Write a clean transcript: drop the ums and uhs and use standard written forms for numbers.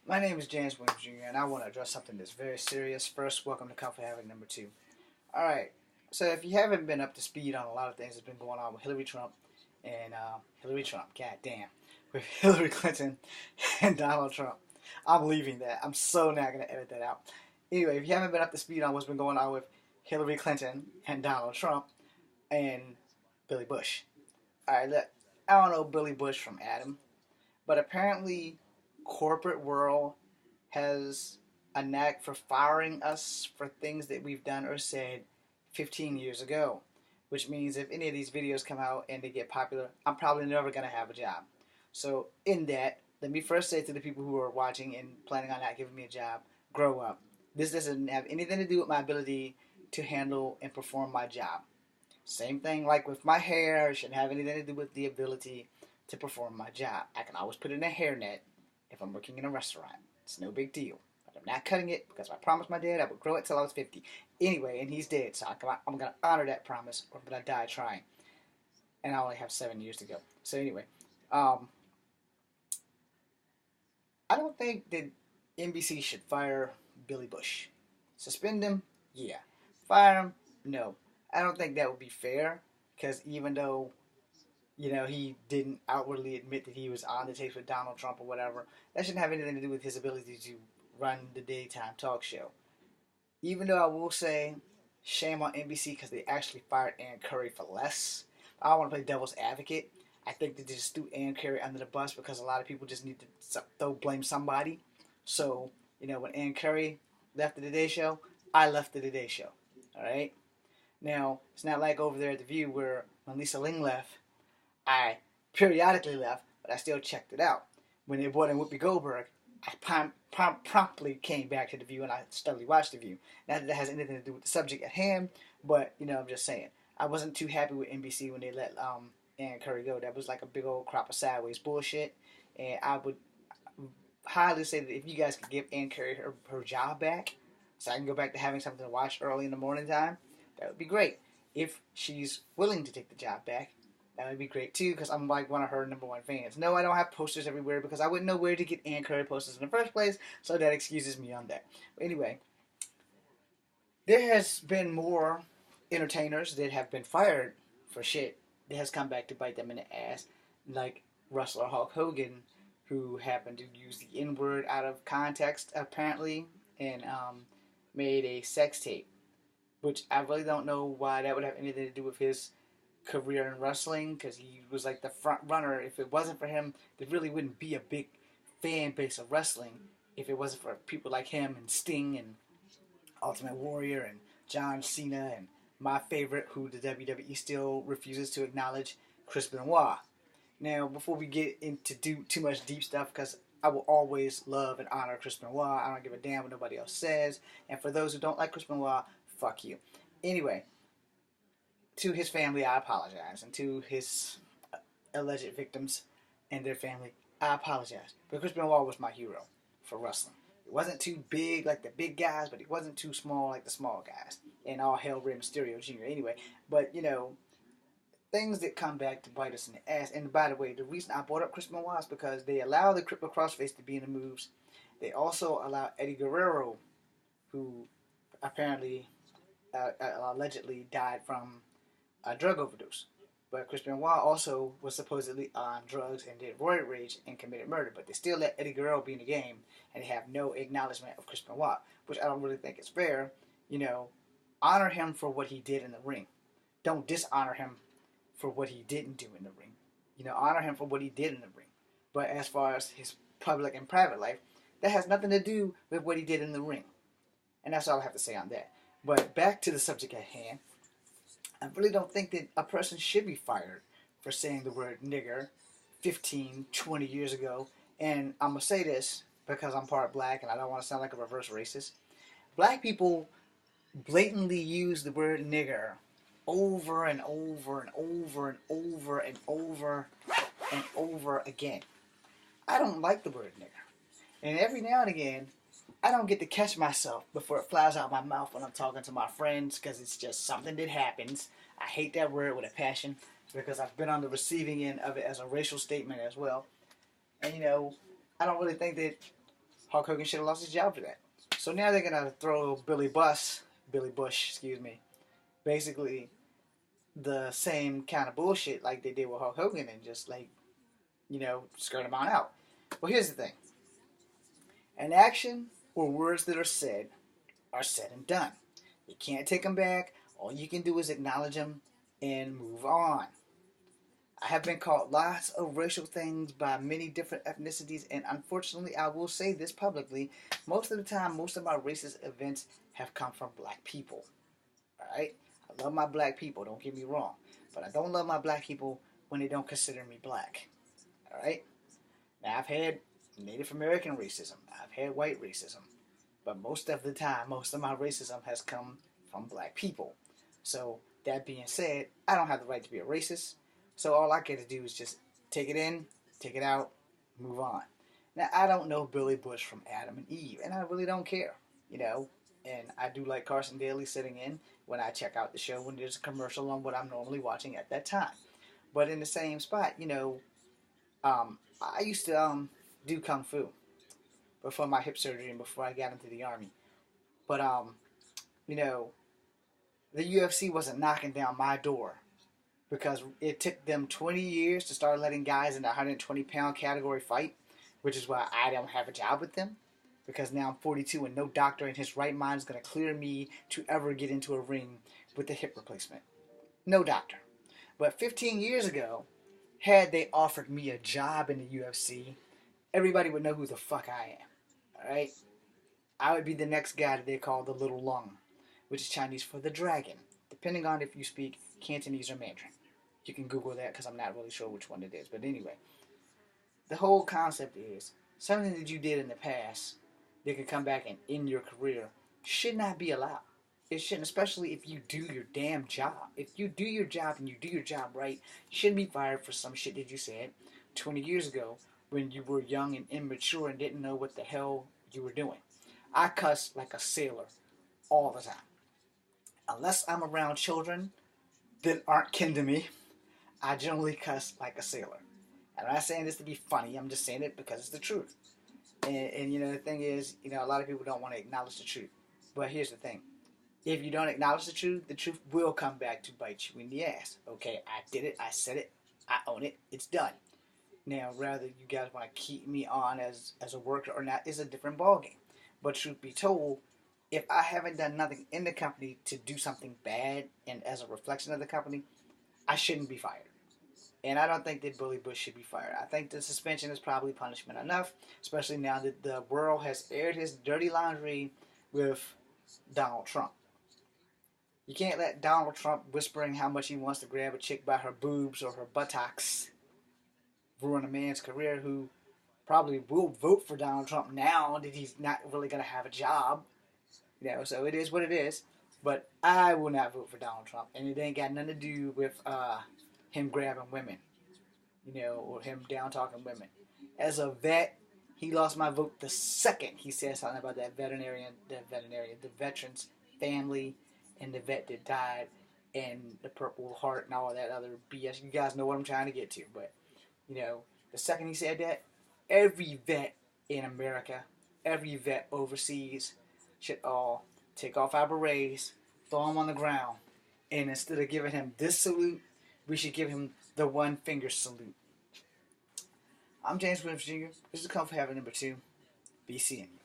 My name is James Williams Jr. and I want to address something that's very serious. First, welcome to Comfort Havoc number 2. Alright, so if you haven't been up to speed on a lot of things that's been going on with Hillary Trump and goddamn, with Hillary Clinton and Donald Trump, I'm leaving that. I'm so not going to edit that out. Anyway, if you haven't been up to speed on what's been going on with Hillary Clinton and Donald Trump and Billy Bush. Alright, look, I don't know Billy Bush from Adam, but apparently corporate world has a knack for firing us for things that we've done or said 15 years ago. Which means if any of these videos come out and they get popular, I'm probably never going to have a job. So in that, let me first say to the people who are watching and planning on not giving me a job, grow up. This doesn't have anything to do with my ability to handle and perform my job. Same thing like with my hair, it shouldn't have anything to do with the ability to perform my job. I can always put it in a hairnet if I'm working in a restaurant. It's no big deal. But I'm not cutting it because I promised my dad I would grow it till I was 50. Anyway, and he's dead, so I'm going to honor that promise or I'm going to die trying. And I only have 7 years to go. So anyway, I don't think that NBC should fire Billy Bush. Suspend him? Yeah. Fire him? No. I don't think that would be fair because even though he didn't outwardly admit that he was on the tapes with Donald Trump or whatever. That shouldn't have anything to do with his ability to run the daytime talk show. Even though I will say, shame on NBC because they actually fired Ann Curry for less. I don't want to play devil's advocate. I think they just threw Ann Curry under the bus because a lot of people just need to blame somebody. So, when Ann Curry left the Today Show, I left the Today Show. Alright? Now, it's not like over there at The View where when Lisa Ling left, I periodically left, but I still checked it out. When they brought in Whoopi Goldberg, I promptly came back to The View and I steadily watched The View. Not that that has anything to do with the subject at hand, but, I'm just saying. I wasn't too happy with NBC when they let Ann Curry go. That was like a big old crop of sideways bullshit. And I would highly say that if you guys could give Ann Curry her job back, so I can go back to having something to watch early in the morning time, that would be great. If she's willing to take the job back, that would be great too, because I'm like one of her number one fans. No, I don't have posters everywhere because I wouldn't know where to get Ann Curry posters in the first place, so that excuses me on that. But anyway, there has been more entertainers that have been fired for shit that has come back to bite them in the ass, like wrestler Hulk Hogan, who happened to use the N-word out of context, apparently, and made a sex tape, which I really don't know why that would have anything to do with his career in wrestling, because he was like the front runner. If it wasn't for him, there really wouldn't be a big fan base of wrestling if it wasn't for people like him and Sting and Ultimate Warrior and John Cena and my favorite, who the WWE still refuses to acknowledge, Chris Benoit. Now, before we get into too much deep stuff, because I will always love and honor Chris Benoit. I don't give a damn what nobody else says. And for those who don't like Chris Benoit, fuck you. Anyway, to his family, I apologize. And to his alleged victims and their family, I apologize. But Chris Benoit was my hero for wrestling. He wasn't too big like the big guys, but he wasn't too small like the small guys. And all hell Rey Mysterio Jr. Anyway, but things that come back to bite us in the ass. And by the way, the reason I brought up Chris Benoit is because they allow the Crippler Crossface to be in the moves. They also allow Eddie Guerrero, who apparently allegedly died from a drug overdose. But Chris Benoit also was supposedly on drugs and did roid rage and committed murder. But they still let Eddie Guerrero be in the game, and they have no acknowledgement of Chris Benoit, which I don't really think is fair. Honor him for what he did in the ring. Don't dishonor him for what he didn't do in the ring. Honor him for what he did in the ring. But as far as his public and private life, that has nothing to do with what he did in the ring. And that's all I have to say on that. But back to the subject at hand. I really don't think that a person should be fired for saying the word nigger 15, 20 years ago. And I'm going to say this because I'm part black and I don't want to sound like a reverse racist. Black people blatantly use the word nigger over and over and over and over and over and over again. I don't like the word nigger. And every now and again, I don't get to catch myself before it flies out of my mouth when I'm talking to my friends because it's just something that happens. I hate that word with a passion because I've been on the receiving end of it as a racial statement as well. And I don't really think that Hulk Hogan should have lost his job for that. So now they're gonna throw Billy Bush, excuse me, basically the same kind of bullshit like they did with Hulk Hogan and just like, skirt him on out. Well, here's the thing: an action or words that are said and done. You can't take them back. All you can do is acknowledge them and move on. I have been called lots of racial things by many different ethnicities, and unfortunately, I will say this publicly. Most of the time, most of my racist events have come from black people. Alright? I love my black people, don't get me wrong. But I don't love my black people when they don't consider me black. Alright? Now, I've had Native American racism, I've had white racism, but most of the time, most of my racism has come from black people. So, that being said, I don't have the right to be a racist. So all I get to do is just take it in, take it out, move on. Now, I don't know Billy Bush from Adam and Eve, and I really don't care, And I do like Carson Daly sitting in when I check out the show when there's a commercial on what I'm normally watching at that time. But in the same spot, I used to do Kung Fu before my hip surgery and before I got into the Army. But, you know, the UFC wasn't knocking down my door because it took them 20 years to start letting guys in the 120-pound category fight, which is why I don't have a job with them. Because now I'm 42 and no doctor in his right mind is going to clear me to ever get into a ring with a hip replacement. No doctor. But 15 years ago, had they offered me a job in the UFC, everybody would know who the fuck I am. Alright? I would be the next guy that they call the Little Lung, which is Chinese for the dragon, depending on if you speak Cantonese or Mandarin. You can Google that because I'm not really sure which one it is. But anyway, the whole concept is something that you did in the past that could come back and end your career should not be allowed. It shouldn't, especially if you do your damn job. If you do your job and you do your job right, you shouldn't be fired for some shit that you said 20 years ago when you were young and immature and didn't know what the hell you were doing. I cuss like a sailor all the time. Unless I'm around children that aren't kin to me, I generally cuss like a sailor. And I'm not saying this to be funny, I'm just saying it because it's the truth. And the thing is, a lot of people don't want to acknowledge the truth. But here's the thing. If you don't acknowledge the truth will come back to bite you in the ass. Okay, I did it, I said it, I own it, it's done. Now, whether you guys want to keep me on as a worker or not is a different ballgame. But truth be told, if I haven't done nothing in the company to do something bad and as a reflection of the company, I shouldn't be fired. And I don't think that Billy Bush should be fired. I think the suspension is probably punishment enough, especially now that the world has aired his dirty laundry with Donald Trump. You can't let Donald Trump whispering how much he wants to grab a chick by her boobs or her buttocks ruin a man's career who probably will vote for Donald Trump now that he's not really going to have a job. So it is what it is. But I will not vote for Donald Trump. And it ain't got nothing to do with him grabbing women, or him down talking women. As a vet, he lost my vote the second he said something about the veteran's family, and the vet that died, and the Purple Heart and all that other BS. You guys know what I'm trying to get to, but the second he said that, every vet in America, every vet overseas should all take off our berets, throw them on the ground, and instead of giving him this salute, we should give him the one finger salute. I'm James Williams Jr. This is Comfort Habit number 2. Be seeing you.